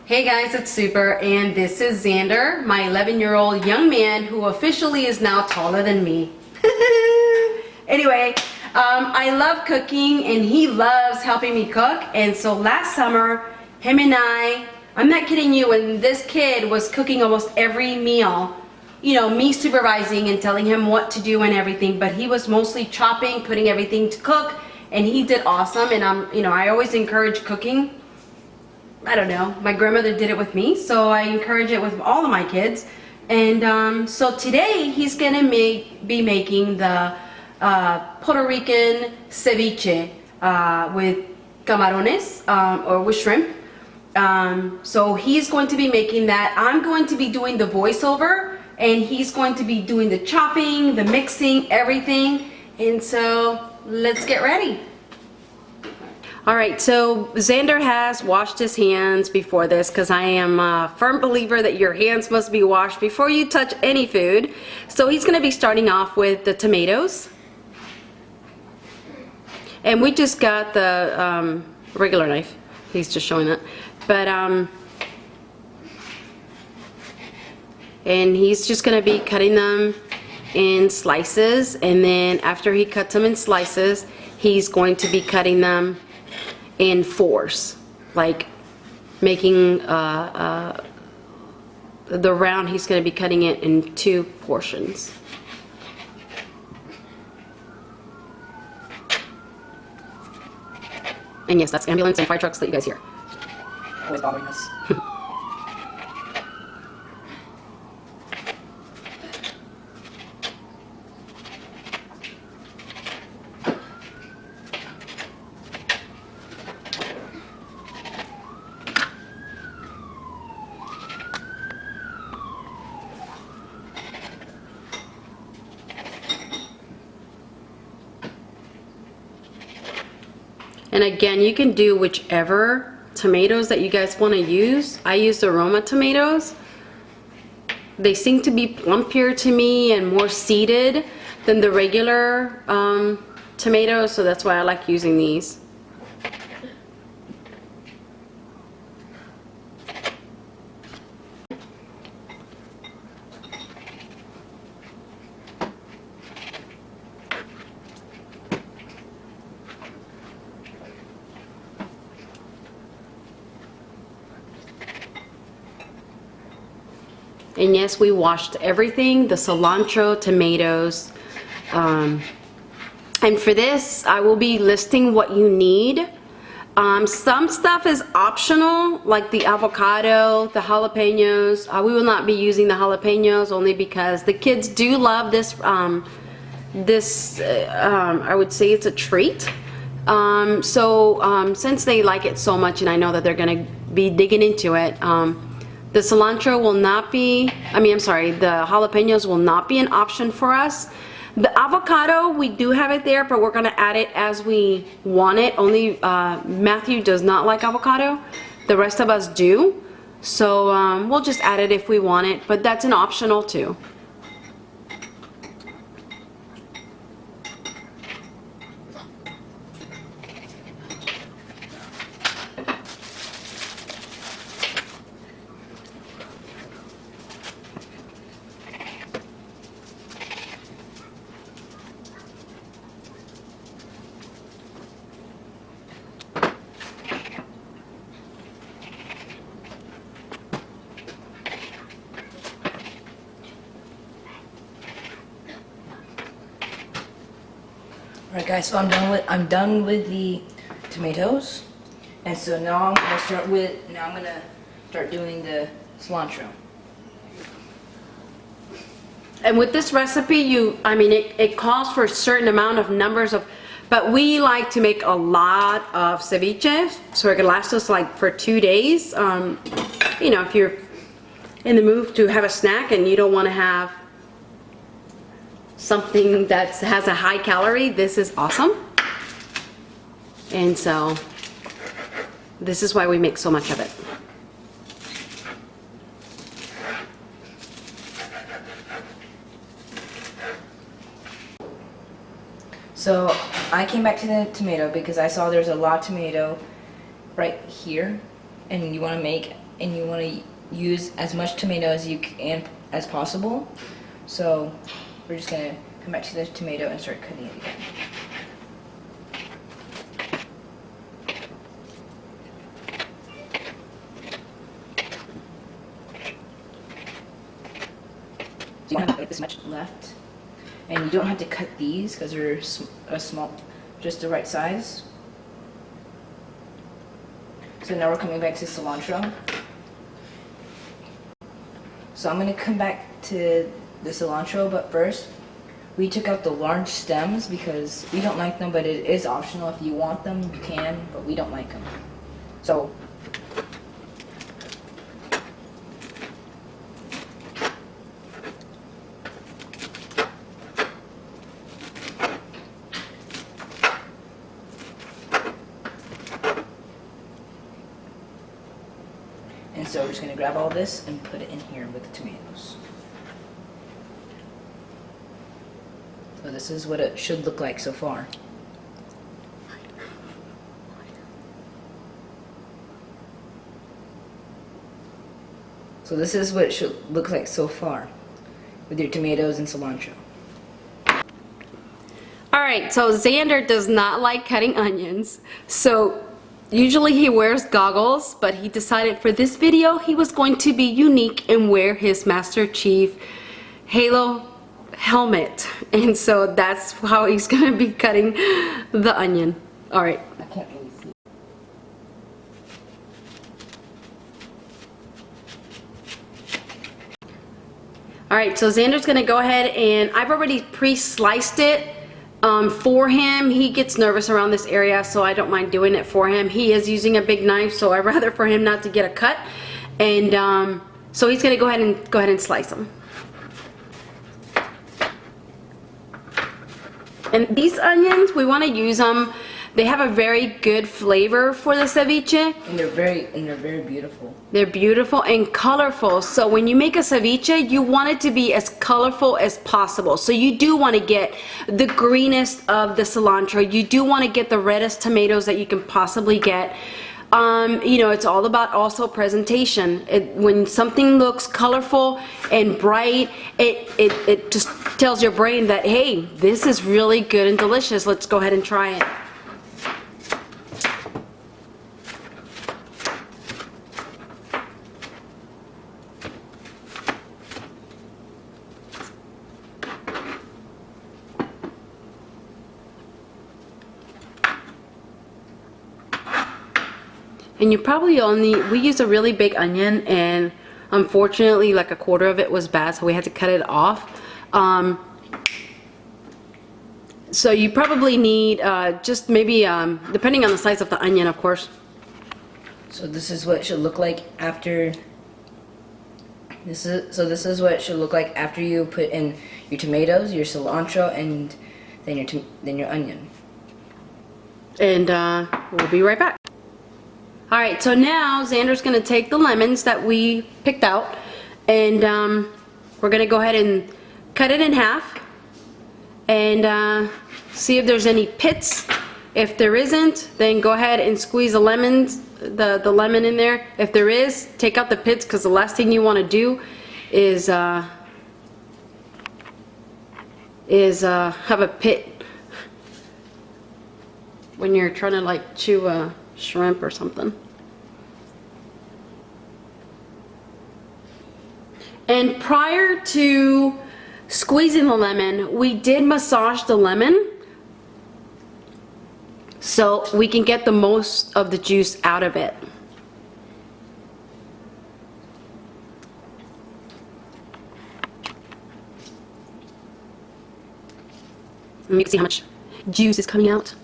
Hey guys, it's Super, and this is Zander, my 11-year-old young man who officially is now taller than me. Anyway, I love cooking and he loves helping me cook, and so last summer, him and I'm not kidding you, when this kid was cooking almost every meal, you know, me supervising and telling him what to do and everything, but he was mostly chopping, putting everything to cook, and he did awesome. And I always encourage cooking. I don't know, my grandmother did it with me, so I encourage it with all of my kids. And so today he's gonna be making the Puerto Rican ceviche with camarones, or with shrimp. So he's going to be making that. I'm going to be doing the voiceover, and he's going to be doing the chopping, the mixing, everything. And so let's get ready. All right, so Zander has washed his hands before this, because I am a firm believer that your hands must be washed before you touch any food. So he's going to be starting off with the tomatoes. And we just got the regular knife. He's just showing that. But, and he's just going to be cutting them in slices. And then after he cuts them in slices, he's going to be cutting them in fours, like making the round. He's going to be cutting it in 2 portions. And yes, that's ambulance and fire trucks that you guys hear. Always bothering us. And again, you can do whichever tomatoes that you guys want to use. I use the Roma tomatoes. They seem to be plumpier to me and more seeded than the regular tomatoes, so that's why I like using these. And yes, we washed everything, the cilantro, tomatoes. And for this, I will be listing what you need. Some stuff is optional, like the avocado, the jalapenos. We will not be using the jalapenos only because the kids do love this. I would say it's a treat. Since they like it so much, and I know that they're gonna be digging into it, the cilantro will not be, the jalapenos will not be an option for us. The avocado, we do have it there, but we're gonna add it as we want it. Only Matthew does not like avocado. The rest of us do. So we'll just add it if we want it, but that's an optional too. Alright guys, so I'm done with the tomatoes, and so now I'm gonna start doing the cilantro. And with this recipe, it calls for a certain amount of numbers of, but we like to make a lot of ceviche, so it can last us like for 2 days. You know, if you're in the mood to have a snack and you don't want to have something that has a high calorie, this is awesome. And so this is why we make so much of it. So I came back to the tomato because I saw there's a lot of tomato right here, and you want to make and you want to use as much tomato as you can as possible. So we're just gonna come back to the tomato and start cutting it again. So you don't have like this much left, and you don't have to cut these because they're a small, just the right size. So now we're coming back to cilantro. So I'm going to come back to the cilantro, but first we took out the large stems because we don't like them, but it is optional. If you want them, you can, but we don't like them. So so we're just going to grab all this and put it in here with the tomatoes. So this is what it should look like so far. So this is what it should look like so far with your tomatoes and cilantro. Alright, so Zander does not like cutting onions, so usually he wears goggles, but he decided for this video he was going to be unique and wear his Master Chief Halo helmet. And so that's how he's going to be cutting the onion. Alright. I can't really see. Alright, so Zander's going to go ahead and I've already pre-sliced it. For him, he gets nervous around this area, so I don't mind doing it for him. He is using a big knife, so I'd rather for him not to get a cut. And so he's gonna go ahead and slice them. And these onions, we want to use them. They have a very good flavor for the ceviche. And they're very beautiful. They're beautiful and colorful. So when you make a ceviche, you want it to be as colorful as possible. So you do want to get the greenest of the cilantro. You do want to get the reddest tomatoes that you can possibly get. You know, it's all about also presentation. When something looks colorful and bright, it just tells your brain that, hey, this is really good and delicious. Let's go ahead and try it. And you probably only, we use a really big onion, and unfortunately like a quarter of it was bad, so we had to cut it off. So you probably need just maybe, depending on the size of the onion, of course. So this is what it should look like after. This is what it should look like after you put in your tomatoes, your cilantro, and then your onion. And we'll be right back. Alright, so now Zander's going to take the lemons that we picked out, and we're going to go ahead and cut it in half and see if there's any pits. If there isn't, then go ahead and squeeze the lemons, the lemon in there. If there is, take out the pits, because the last thing you want to do is have a pit when you're trying to like chew a shrimp or something. And prior to squeezing the lemon, we did massage the lemon so we can get the most of the juice out of it. And you can see how much juice is coming out.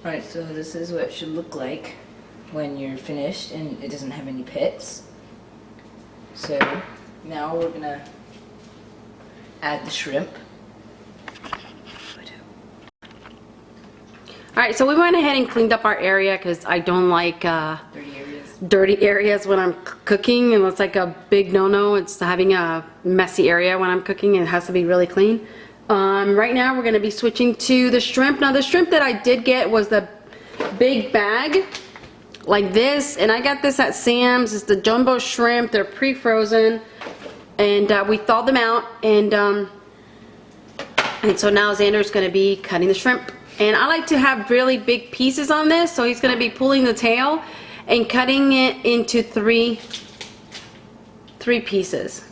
Alright, so this is what it should look like when you're finished and it doesn't have any pits. So now we're gonna add the shrimp. right, so we went ahead and cleaned up our area because I don't like dirty areas when I'm cooking, and it's like a big no-no. It's having a messy area when I'm cooking. It has to be really clean. Right now we're going to be switching to the shrimp. Now the shrimp that I did get was the big bag like this, and I got this at Sam's. It's the jumbo shrimp. They're pre-frozen, and we thawed them out, and so now Xander's going to be cutting the shrimp. And I like to have really big pieces on this, so he's going to be pulling the tail and cutting it into three pieces.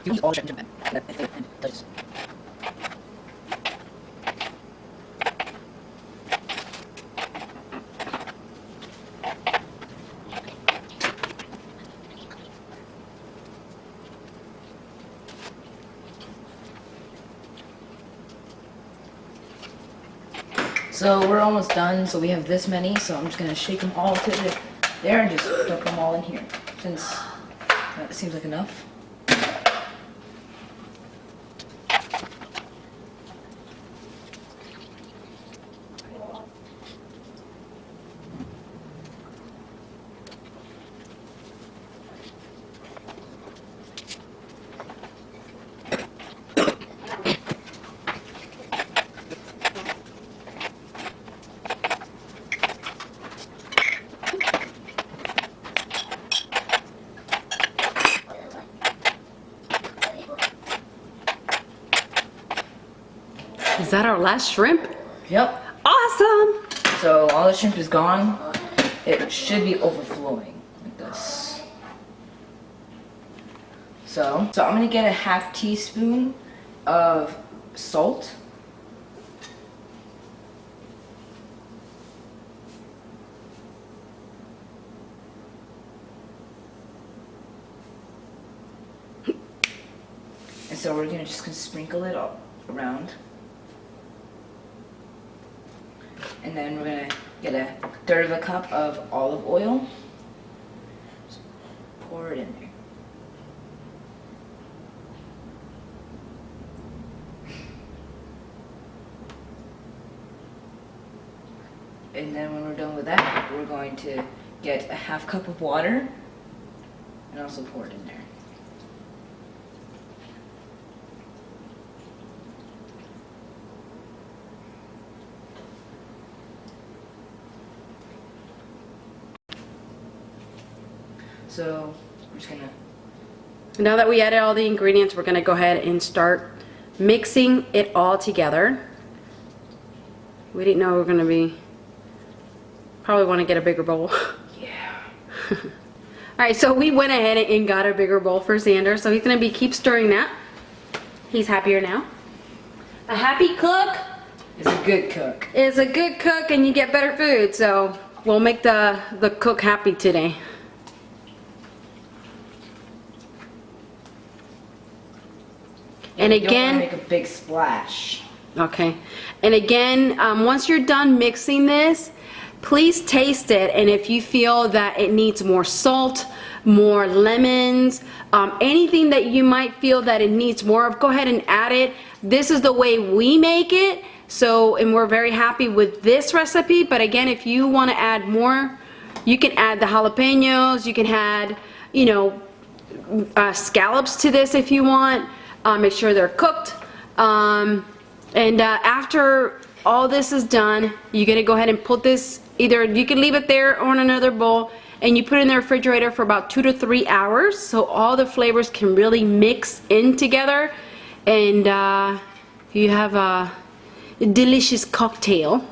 Use all shrimp. So we're almost done. So we have this many. So I'm just gonna shake them all to there and just dump them all in here, since that seems like enough. Is that our last shrimp? Yep. Awesome! So all the shrimp is gone. It should be overflowing like this. So I'm gonna get a half teaspoon of salt. And so we're just gonna sprinkle it all around. And then we're gonna get a third of a cup of olive oil. Just pour it in there. And then when we're done with that, we're going to get a half cup of water and also pour it in there. So we're just gonna... Now that we added all the ingredients, we're gonna go ahead and start mixing it all together. We didn't know we were gonna be... Probably want to get a bigger bowl. Yeah. Alright, so we went ahead and got a bigger bowl for Zander, so he's gonna keep stirring that. He's happier now. A happy cook is a good cook. Is a good cook, and you get better food, so we'll make the cook happy today. And you again, don't want to make a big splash. Okay, and again, once you're done mixing this, please taste it, and if you feel that it needs more salt, more lemons, anything that you might feel that it needs more of, go ahead and add it. This is the way we make it, so, and we're very happy with this recipe. But again, if you want to add more, you can add the jalapenos, you can add, you know, scallops to this if you want. Make sure they're cooked. After all this is done, you're gonna go ahead and put this, either you can leave it there or in another bowl, and you put it in the refrigerator for about 2 to 3 hours so all the flavors can really mix in together, and you have a delicious cocktail.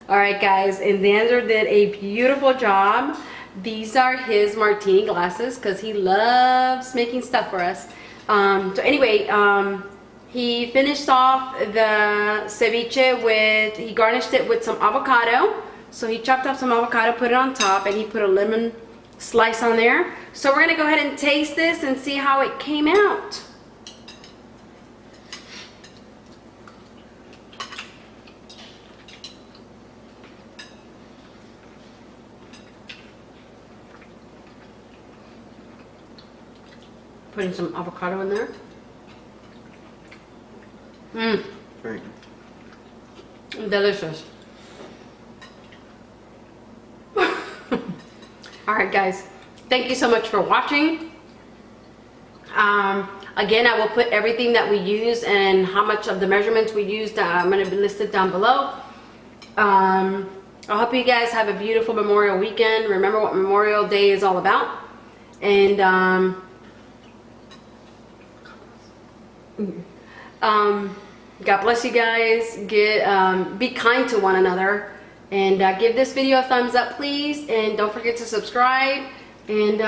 Alright guys, and Zander did a beautiful job. These are his martini glasses because he loves making stuff for us. So anyway, he finished off the ceviche with, he garnished it with some avocado. So he chopped up some avocado, put it on top, and he put a lemon slice on there. So we're gonna go ahead and taste this and see how it came out. Putting some avocado in there. Mmm. Very good. Delicious. Alright guys, thank you so much for watching. Again, I will put everything that we use and how much of the measurements we used, I'm going to be listed down below. I hope you guys have a beautiful Memorial weekend. Remember what Memorial Day is all about. And God bless you guys. Be kind to one another, and give this video a thumbs up please, and don't forget to subscribe, and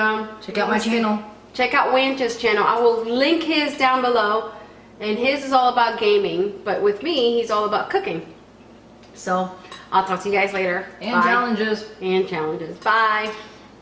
Check out my channel. check out Wanch's channel. I will link his down below, and his is all about gaming, but with me he's all about cooking. So I'll talk to you guys later. And Bye. challenges. And challenges. Bye.